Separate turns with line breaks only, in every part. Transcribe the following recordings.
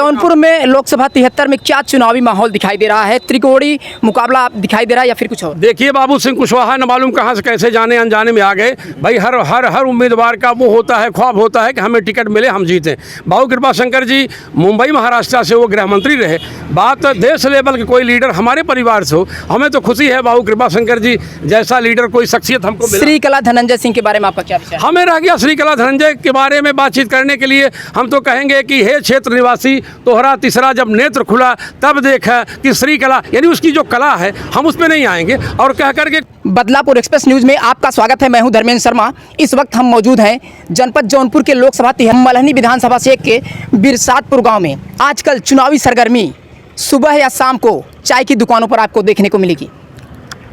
जौनपुर में लोकसभा 73 में क्या चुनावी माहौल दिखाई दे रहा है? त्रिकोणीय मुकाबला दिखाई दे रहा है या फिर कुछ और?
देखिए, बाबू सिंह कुशवाहा न मालूम कहाँ से कैसे जाने अनजाने में आ गए। भाई हर उम्मीदवार का वो होता है, ख्वाब होता है कि हमें टिकट मिले, हम जीतें। बाबू कृपा शंकर जी मुंबई महाराष्ट्र से वो गृह मंत्री रहे। बात देश लेवल के कोई लीडर हमारे परिवार से हो, हमें तो खुशी है। बाबू कृपा शंकर जी जैसा लीडर, कोई शख्सियत हमको मिला।
श्रीकला धनंजय सिंह के बारे में आपका क्या विचार है?
हमें रह गया श्रीकला धनंजय के बारे में बातचीत करने के लिए। हम तो कहेंगे कि हे क्षेत्र निवासी, तोहरा तीसरा जब नेत्र खुला तब देखा कि श्रीकला, यानी उसकी जो कला है, हम उस पर नहीं आएंगे। और कह करके
बदलापुर एक्सप्रेस न्यूज में आपका स्वागत है। मैं हूं धर्मेंद्र शर्मा। इस वक्त हम मौजूद हैं जनपद जौनपुर के लोकसभा मल्हनी विधानसभा क्षेत्र के बिरसातपुर गांव में। आजकल चुनावी सरगर्मी सुबह या शाम को चाय की दुकानों पर आपको देखने को मिलेगी,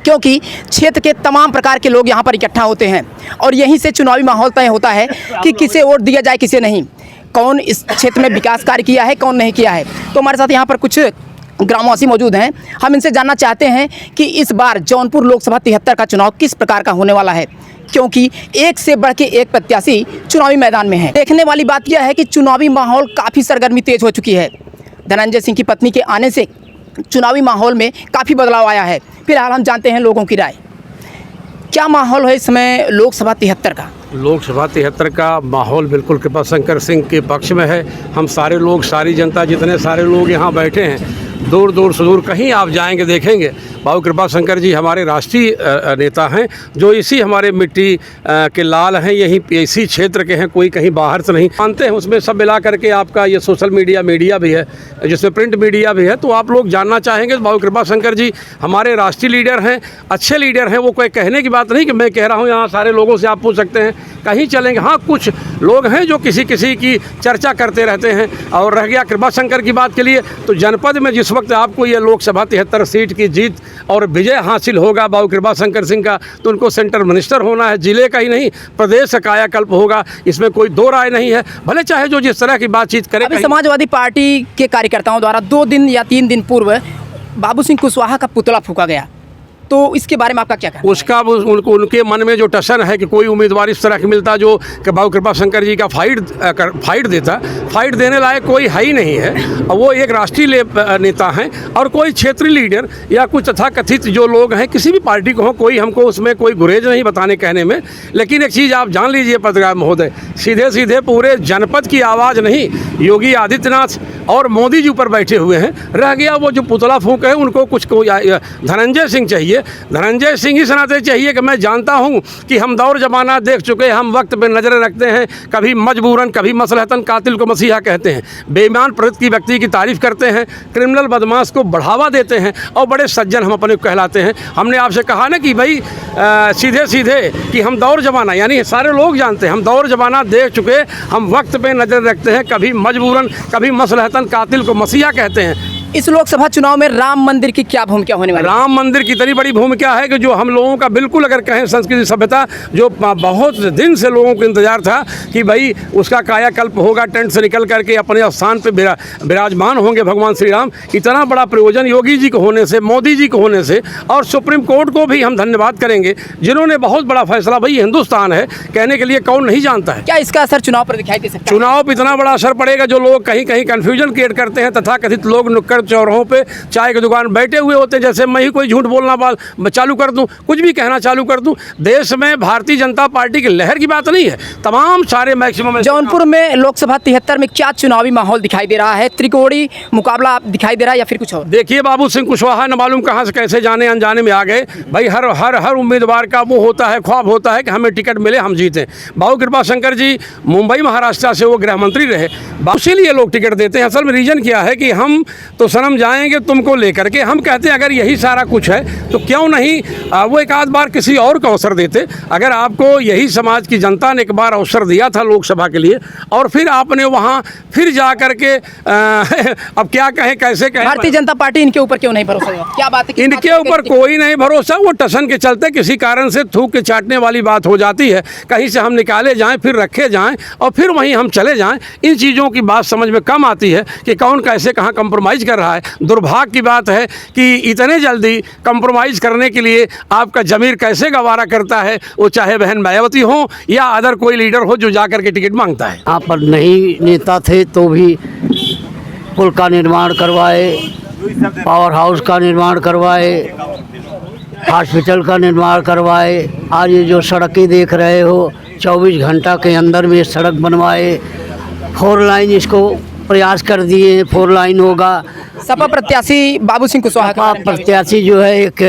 क्योंकि क्षेत्र के तमाम प्रकार के लोग यहाँ पर इकट्ठा होते हैं और यहीं से चुनावी माहौल तय होता है कि किसे वोट दिया जाए, किसे नहीं, कौन इस क्षेत्र में विकास कार्य किया है, कौन नहीं किया है। तो हमारे साथ यहाँ पर कुछ ग्रामवासी मौजूद हैं। हम इनसे जानना चाहते हैं कि इस बार जौनपुर लोकसभा 73 का चुनाव किस प्रकार का होने वाला है, क्योंकि एक से बढ़ के एक प्रत्याशी चुनावी मैदान में है। देखने वाली बात यह है कि चुनावी माहौल काफ़ी सरगर्मी तेज हो चुकी है। धनंजय सिंह की पत्नी के आने से चुनावी माहौल में काफ़ी बदलाव आया है। फिलहाल हम जानते हैं लोगों की राय। क्या माहौल है इस समय लोकसभा 73 का?
लोकसभा 73 का माहौल बिल्कुल कृपा शंकर सिंह के पक्ष में है। हम सारे लोग, सारी जनता, जितने सारे लोग यहाँ बैठे हैं, दूर दूर सुदूर कहीं आप जाएंगे देखेंगे बाबू कृपा शंकर जी हमारे राष्ट्रीय नेता हैं, जो इसी हमारे मिट्टी के लाल हैं, यहीं इसी क्षेत्र के हैं, कोई कहीं बाहर से नहीं मानते हैं। उसमें सब मिला करके आपका ये सोशल मीडिया भी है, जिसमें प्रिंट मीडिया भी है, तो आप लोग जानना चाहेंगे बाबू कृपा शंकर जी हमारे राष्ट्रीय लीडर हैं, अच्छे लीडर हैं। वो कोई कहने की बात नहीं कि मैं कह रहा हूँ, यहाँ सारे लोगों से आप पूछ सकते हैं, कहीं चलेंगे। हाँ, कुछ लोग हैं जो किसी की चर्चा करते रहते हैं। और रह गया कृपा शंकर की बात के लिए, तो जनपद में जिस वक्त आपको ये लोकसभा 73 सीट की जीत और विजय हासिल होगा बाबू कृपा शंकर सिंह का, तो उनको सेंटर मिनिस्टर होना है। जिले का ही नहीं, प्रदेश का कायाकल्प होगा, इसमें कोई दो राय नहीं है। भले चाहे जो जिस तरह की बातचीत करे।
अभी समाजवादी पार्टी के कार्यकर्ताओं द्वारा 2 दिन या 3 दिन पूर्व बाबू सिंह कुशवाहा का पुतला फूंका गया, तो इसके बारे में आपका क्या कहना?
उसका उनके मन में जो टसन है कि कोई उम्मीदवार इस तरह की मिलता जो कि बाबू कृपा शंकर जी का फाइट देता, फाइट देने लायक कोई है ही नहीं है। वो एक राष्ट्रीय नेता हैं और कोई क्षेत्रीय लीडर या कुछ तथाकथित जो लोग हैं, किसी भी पार्टी को हो, कोई हमको उसमें कोई गुरेज नहीं बताने कहने में। लेकिन एक चीज़ आप जान लीजिए पत्रकार महोदय, सीधे सीधे पूरे जनपद की आवाज़ नहीं, योगी आदित्यनाथ और मोदी जी ऊपर बैठे हुए हैं। रह गया वो जो पुतला फूंक है, उनको कुछ धनंजय सिंह चाहिए। धनंजय सिंह इस नाते चाहिए कि मैं जानता हूं कि हम दौर जमाना देख चुके, हम वक्त पे नजरें रखते हैं, कभी मजबूरन, कभी मसलहतन कातिल को मसीहा कहते हैं, बेईमान प्रवृत्ति की व्यक्ति की तारीफ करते हैं, क्रिमिनल बदमाश को बढ़ावा देते हैं, और बड़े सज्जन हम अपने कहलाते हैं। हमने आपसे कहा ना कि भाई सीधे सीधे कि हम दौर जमाना, यानी सारे लोग जानते हैं, हम दौर जमाना देख चुके, हम वक्त पे नजर रखते हैं, कभी मजबूरन, कभी मसलहतन कातिल को मसीहा कहते हैं।
इस लोकसभा चुनाव में राम मंदिर की क्या भूमिका होने वाली है?
राम मंदिर की इतनी बड़ी भूमिका है कि जो हम लोगों का बिल्कुल, अगर कहें संस्कृति सभ्यता, जो बहुत दिन से लोगों को इंतजार था कि भाई उसका कायाकल्प होगा, टेंट से निकल करके अपने स्थान पे विराजमान होंगे भगवान श्री राम। इतना बड़ा प्रयोजन योगी जी को होने से, मोदी जी को होने से, और सुप्रीम कोर्ट को भी हम धन्यवाद करेंगे जिन्होंने बहुत बड़ा फैसला, भाई हिंदुस्तान है कहने के लिए कौन नहीं जानता है।
क्या इसका असर चुनाव पर दिखाई दे सकता है?
चुनाव पर इतना बड़ा असर पड़ेगा, जो लोग कहीं कहीं कन्फ्यूजन क्रिएट करते हैं, तथाकथित लोग नुक्कड़ चौराहों पे चाय की दुकान बैठे हुए होते हैं, जैसे मैं ही कोई झूठ बोलना चालू कर दूं, कुछ भी कहना चालू कर दूं। देश में भारतीय जनता पार्टी की लहर की बात नहीं है, तमाम सारे मैक्सिमम।
जौनपुर में लोकसभा 73 में क्या चुनावी माहौल दिखाई दे रहा है? त्रिकोणीय मुकाबला दिखाई दे रहा है या फिर कुछ और?
देखिए, बाबू सिंह कुशवाहा न मालूम कहाँ से कैसे जाने अनजाने में आ गए। भाई हर उम्मीदवार का वो होता है, ख्वाब होता है कि हमें टिकट मिले, हम जीतें। बाबू कृपा शंकर जी मुंबई महाराष्ट्र से वो गृह मंत्री रहे, इसीलिए लोग टिकट देते हैं। असल में रीजन क्या है कि हम तो सनम जाएंगे तुमको लेकर के, हम कहते हैं अगर यही सारा कुछ है तो क्यों नहीं वो एक आध बार किसी और को अवसर देते। अगर आपको यही समाज की जनता ने एक बार अवसर दिया था लोकसभा के लिए, और फिर आपने वहाँ फिर जा करके अब क्या कहें, कैसे कहें,
भारतीय जनता पार्टी इनके ऊपर क्यों नहीं भरोसा? क्या बात है?
इनके ऊपर कोई नहीं भरोसा, वो टसन के चलते किसी कारण से थूक के चाटने वाली बात हो जाती है। कहीं से हम निकाले जाएं, फिर रखे जाएं, और फिर वहीं हम चले जाएं। इन चीज़ों की बात समझ में कम आती है कि कौन कैसे कहाँ कंप्रोमाइज़ कर रहा है। दुर्भाग्य की बात है कि इतने जल्दी कंप्रोमाइज़ करने के लिए आपका ज़मीर कैसे गवारा करता है, वो चाहे बहन मायावती हो या अदर कोई लीडर हो जो जाकर के टिकट मांगता है।
यहाँ पर नहीं नेता थे तो भी पुल का निर्माण करवाए, पावर हाउस का निर्माण करवाए, हॉस्पिटल का निर्माण करवाए। आज ये जो सड़कें देख रहे हो 24 घंटा के अंदर में सड़क बनवाए। 4 लाइन इसको प्रयास कर दिए, 4 लाइन होगा।
सपा प्रत्याशी बाबू सिंह कुशवाहा
सपा
का
प्रत्याशी जो है एक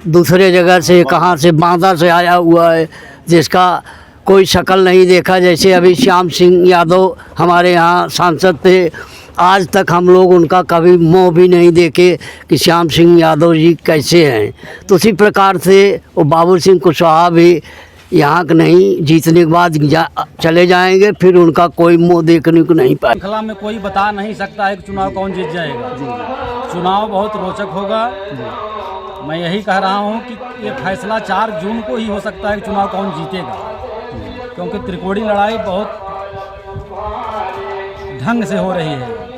दूसरे जगह से, कहाँ से, बांदा से आया हुआ है, जिसका कोई शक्ल नहीं देखा। जैसे अभी श्याम सिंह यादव हमारे यहाँ सांसद थे, आज तक हम लोग उनका कभी मुँह भी नहीं देखे कि श्याम सिंह यादव जी कैसे हैं। तो उसी प्रकार से वो बाबू सिंह कुशवाहा भी यहाँ के नहीं, जीतने के बाद चले जाएंगे, फिर उनका कोई मुँह देखने को नहीं पाए।
श्रृंखला में कोई बता नहीं सकता है कि चुनाव कौन जीत जाएगा। चुनाव बहुत रोचक होगा। मैं यही कह रहा हूँ कि ये फैसला 4 जून को ही हो सकता है कि चुनाव कौन जीतेगा, क्योंकि त्रिकोणीय लड़ाई बहुत ढंग से हो रही है।